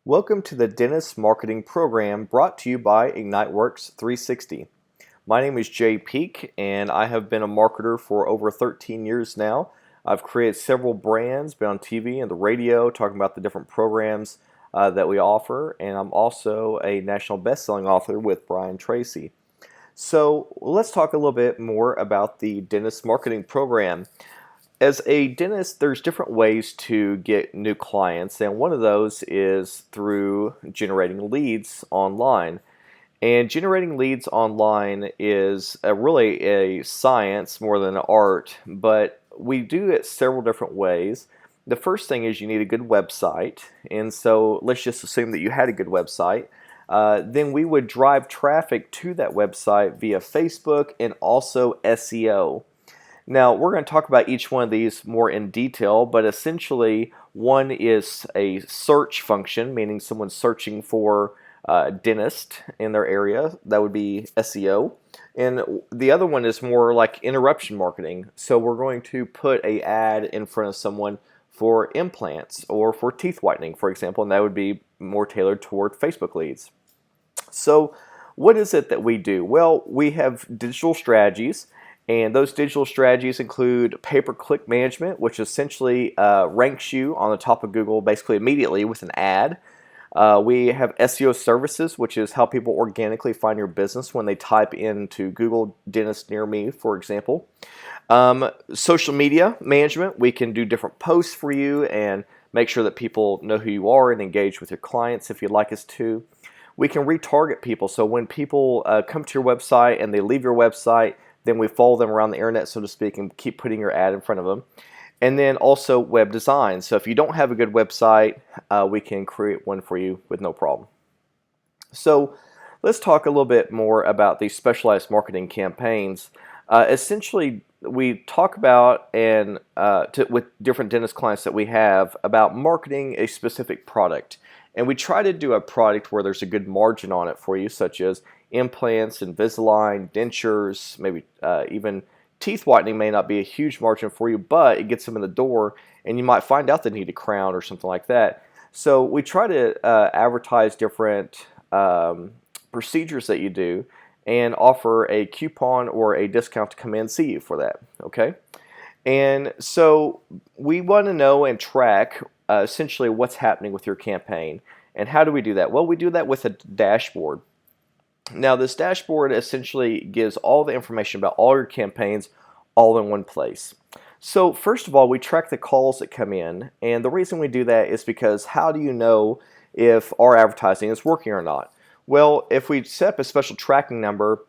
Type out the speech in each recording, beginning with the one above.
Welcome to the Dentist Marketing Program brought to you by Worx 360. My name is Jay Peak and I have been a marketer for over 13 years now. I've created several brands, been on TV and the radio talking about the different programs that we offer, and I'm also a national best-selling author with Brian Tracy. So let's talk a little bit more about the Dentist Marketing Program. As a dentist, there's different ways to get new clients, and one of those is through generating leads online. And generating leads online is really a science more than an art, but we do it several different ways. The first thing is you need a good website, and so let's just assume that you had a good website. Then we would drive traffic to that website via Facebook and also SEO. Now, we're going to talk about each one of these more in detail, but essentially one is a search function, meaning someone's searching for a dentist in their area. That would be SEO. And the other one is more like interruption marketing. So we're going to put an ad in front of someone for implants or for teeth whitening, for example, and that would be more tailored toward Facebook leads. So what is it that we do? Well, we have digital strategies. And those digital strategies include pay-per-click management, which essentially ranks you on the top of Google basically immediately with an ad. We have SEO services, which is how people organically find your business when they type into Google dentist near me, for example. Social media management, we can do different posts for you and make sure that people know who you are and engage with your clients if you'd like us to. We can retarget people, so when people come to your website and they leave your website, then we follow them around the internet, so to speak, and keep putting your ad in front of them. And then also web design. So if you don't have a good website, we can create one for you with no problem. So let's talk a little bit more about these specialized marketing campaigns. Essentially, we talk about with different dentist clients that we have about marketing a specific product. And we try to do a product where there's a good margin on it for you, such as implants, Invisalign, dentures, maybe even teeth whitening may not be a huge margin for you, but it gets them in the door, and you might find out they need a crown or something like that. So we try to advertise different procedures that you do and offer a coupon or a discount to come in and see you for that, okay? And so we want to know and track essentially what's happening with your campaign. And how do we do that? Well, we do that with a dashboard. Now, this dashboard essentially gives all the information about all your campaigns all in one place. So first of all, we track the calls that come in, and the reason we do that is because how do you know if our advertising is working or not? Well, if we set up a special tracking number,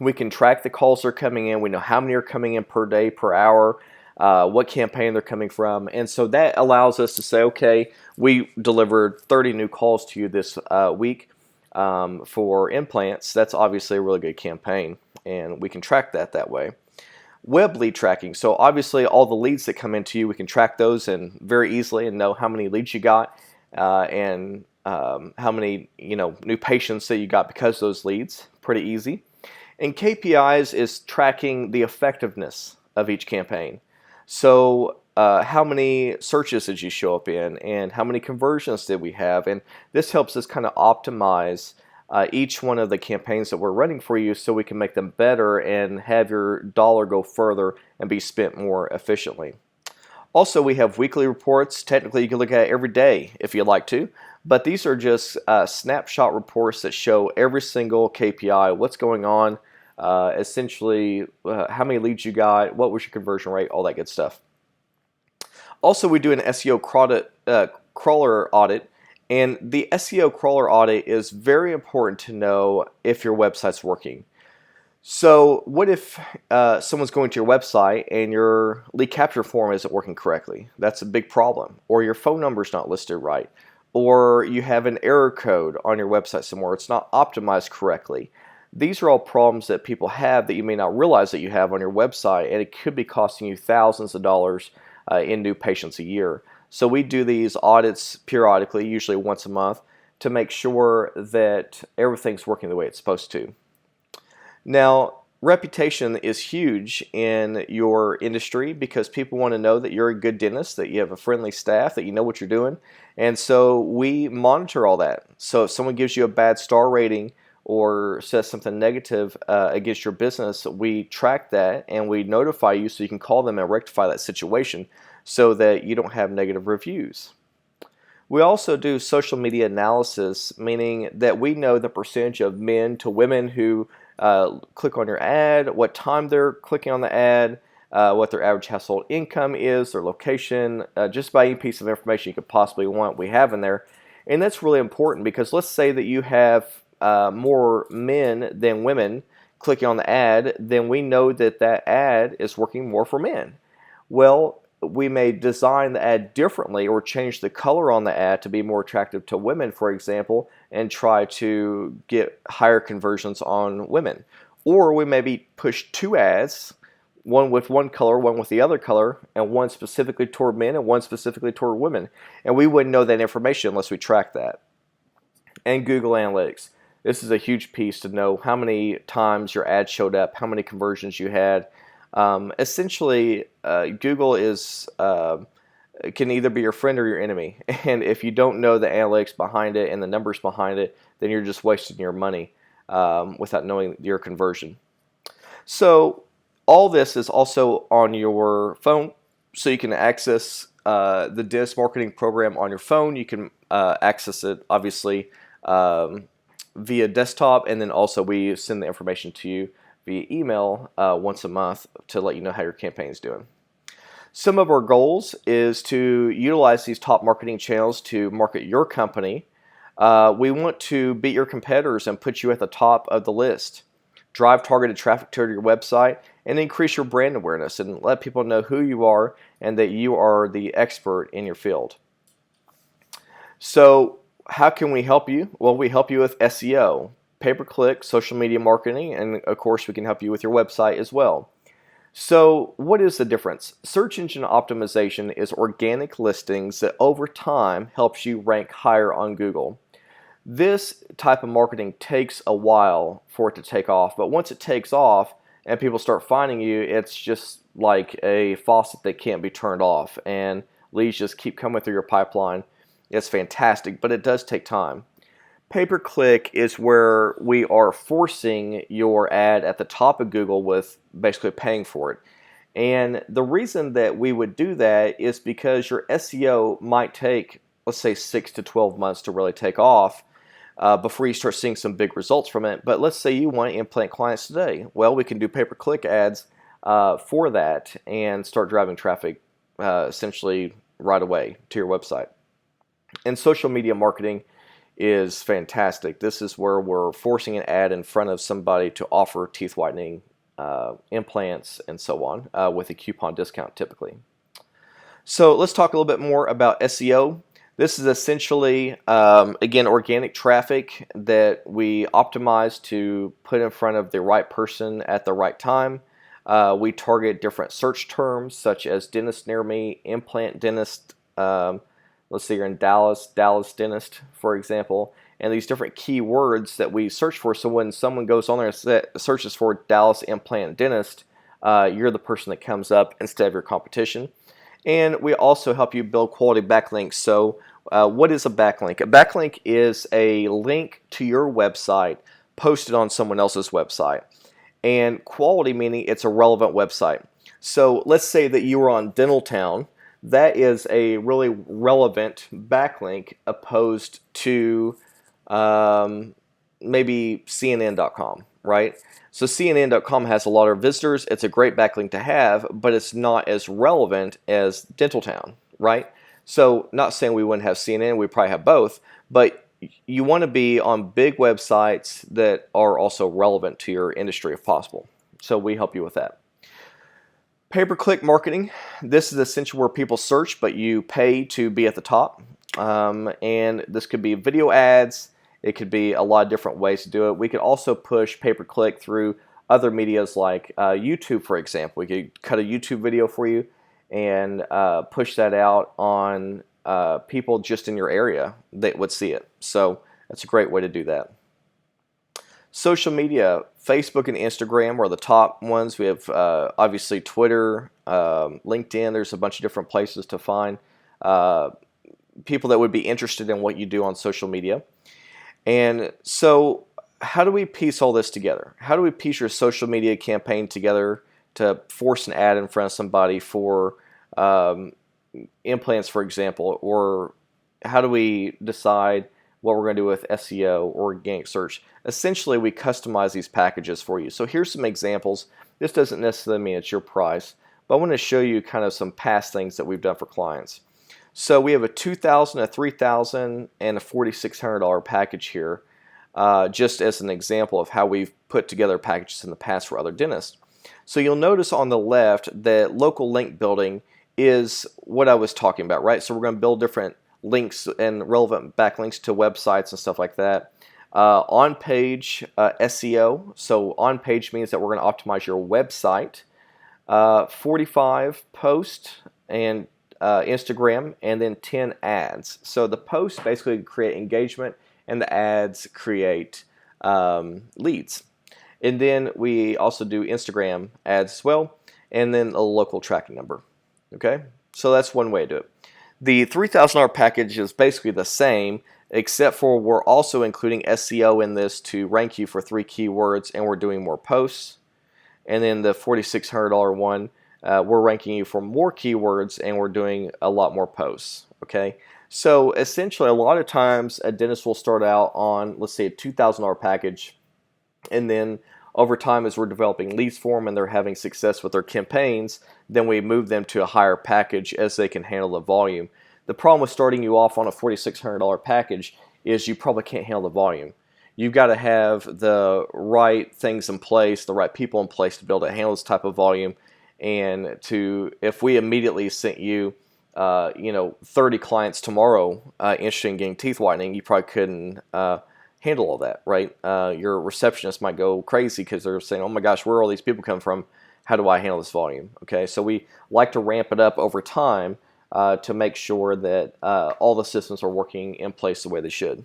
we can track the calls that are coming in. We know how many are coming in per day, per hour, what campaign they're coming from, and so that allows us to say, okay, we delivered 30 new calls to you this week. For implants. That's obviously a really good campaign, and we can track that way. Web lead tracking. So obviously all the leads that come into you, we can track those and very easily and know how many leads you got and how many new patients that you got because of those leads. Pretty easy. And KPIs is tracking the effectiveness of each campaign. So how many searches did you show up in, and how many conversions did we have? And this helps us kind of optimize each one of the campaigns that we're running for you so we can make them better and have your dollar go further and be spent more efficiently. Also, we have weekly reports. Technically, you can look at it every day if you'd like to, but these are just snapshot reports that show every single KPI, what's going on, essentially how many leads you got, what was your conversion rate, all that good stuff. Also, we do an SEO crawler audit, and the SEO crawler audit is very important to know if your website's working. So what if someone's going to your website and your lead capture form isn't working correctly? That's a big problem. Or your phone number's not listed right. Or you have an error code on your website somewhere. It's not optimized correctly. These are all problems that people have that you may not realize that you have on your website, and it could be costing you thousands of dollars in new patients a year. So we do these audits periodically, usually once a month, to make sure that everything's working the way it's supposed to. Now, reputation is huge in your industry because people want to know that you're a good dentist, that you have a friendly staff, that you know what you're doing. And so we monitor all that. So if someone gives you a bad star rating or says something negative against your business, we track that and we notify you so you can call them and rectify that situation so that you don't have negative reviews. We also do social media analysis, meaning that we know the percentage of men to women who click on your ad, what time they're clicking on the ad, what their average household income is, their location, just about any piece of information you could possibly want, we have in there. And that's really important because let's say that you have more men than women clicking on the ad, then we know that that ad is working more for men. Well, we may design the ad differently or change the color on the ad to be more attractive to women, for example, and try to get higher conversions on women. Or we maybe push two ads, one with one color, one with the other color, and one specifically toward men and one specifically toward women. And we wouldn't know that information unless we track that. And Google Analytics. This is a huge piece to know how many times your ad showed up, how many conversions you had. Essentially, Google can either be your friend or your enemy. And if you don't know the analytics behind it and the numbers behind it, then you're just wasting your money without knowing your conversion. So all this is also on your phone, so you can access the dentist marketing program on your phone. You can access it, obviously, via desktop, and then also we send the information to you via email once a month to let you know how your campaign is doing. Some of our goals is to utilize these top marketing channels to market your company. We want to beat your competitors and put you at the top of the list. Drive targeted traffic to your website and increase your brand awareness and let people know who you are and that you are the expert in your field. So how can we help you? Well, we help you with SEO, pay-per-click, social media marketing, and of course we can help you with your website as well. So what is the difference? Search engine optimization is organic listings that over time helps you rank higher on Google. This type of marketing takes a while for it to take off, but once it takes off and people start finding you, it's just like a faucet that can't be turned off and leads just keep coming through your pipeline. It's fantastic, but it does take time. Pay-per-click is where we are forcing your ad at the top of Google with basically paying for it. And the reason that we would do that is because your SEO might take, let's say, 6 to 12 months to really take off before you start seeing some big results from it. But let's say you want to implant clients today. Well, we can do pay-per-click ads for that and start driving traffic essentially right away to your website. And social media marketing is fantastic. This is where we're forcing an ad in front of somebody to offer teeth whitening, implants, and so on with a coupon discount typically. So let's talk a little bit more about SEO. This is essentially, again, organic traffic that we optimize to put in front of the right person at the right time. We target different search terms such as dentist near me, implant dentist, let's say you're in Dallas dentist, for example, and these different keywords that we search for. So when someone goes on there and searches for Dallas implant dentist, you're the person that comes up instead of your competition. And we also help you build quality backlinks. So what is a backlink? A backlink is a link to your website posted on someone else's website. And quality meaning it's a relevant website. So let's say that you were on Dental Town. That is a really relevant backlink opposed to maybe CNN.com, right? So CNN.com has a lot of visitors. It's a great backlink to have, but it's not as relevant as Dental Town, right? So not saying we wouldn't have CNN, we probably have both, but you want to be on big websites that are also relevant to your industry if possible. So we help you with that. Pay-per-click marketing. This is essentially where people search, but you pay to be at the top. And this could be video ads. It could be a lot of different ways to do it. We could also push pay-per-click through other medias like YouTube, for example. We could cut a YouTube video for you and push that out on people just in your area that would see it. So that's a great way to do that. Social media, Facebook and Instagram are the top ones. We have obviously Twitter, LinkedIn. There's a bunch of different places to find people that would be interested in what you do on social media. And so how do we piece all this together? How do we piece your social media campaign together to force an ad in front of somebody for implants, for example? Or how do we decide what we're going to do with SEO or organic search? Essentially, we customize these packages for you. So here's some examples. This doesn't necessarily mean it's your price, but I want to show you kind of some past things that we've done for clients. So we have a $2,000, a $3,000, and a $4,600 package here, just as an example of how we've put together packages in the past for other dentists. So you'll notice on the left that local link building is what I was talking about, right? So we're going to build different links and relevant backlinks to websites and stuff like that. On-page SEO, so on-page means that we're going to optimize your website. 45 post and Instagram, and then 10 ads. So the posts basically create engagement, and the ads create leads. And then we also do Instagram ads as well, and then a local tracking number. Okay, so that's one way to do it. The $3,000 package is basically the same, except for we're also including SEO in this to rank you for 3 keywords, and we're doing more posts. And then the $4,600 one, we're ranking you for more keywords, and we're doing a lot more posts. Okay, so essentially a lot of times a dentist will start out on, let's say, a $2,000 package, and then over time, as we're developing leads for them and they're having success with their campaigns, then we move them to a higher package as they can handle the volume. The problem with starting you off on a $4,600 package is you probably can't handle the volume. You've got to have the right things in place, the right people in place to be able to handle this type of volume. And if we immediately sent you, 30 clients tomorrow interested in getting teeth whitening, you probably couldn't handle all that, right? Your receptionist might go crazy because they're saying, "Oh my gosh, where are all these people coming from? How do I handle this volume?" Okay, so we like to ramp it up over time to make sure that all the systems are working in place the way they should.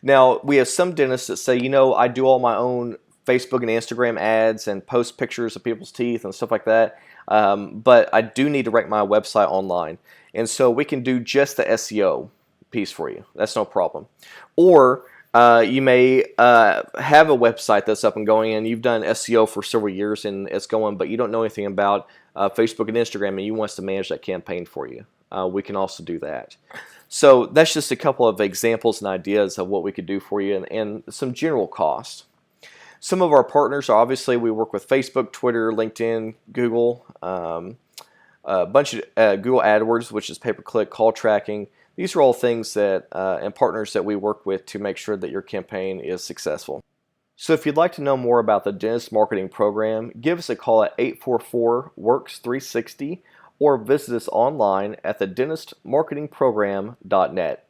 Now, we have some dentists that say, I do all my own Facebook and Instagram ads and post pictures of people's teeth and stuff like that, but I do need to rank my website online. And so we can do just the SEO piece for you. That's no problem. Or you may have a website that's up and going, and you've done SEO for several years and it's going, but you don't know anything about Facebook and Instagram, and you want us to manage that campaign for you. We can also do that. So that's just a couple of examples and ideas of what we could do for you, and some general costs. Some of our partners are obviously, we work with Facebook, Twitter, LinkedIn, Google, a bunch of Google AdWords, which is pay-per-click, call tracking. These are all things that and partners that we work with to make sure that your campaign is successful. So if you'd like to know more about the Dentist Marketing Program, give us a call at 844-WORX-360 or visit us online at thedentistmarketingprogram.net.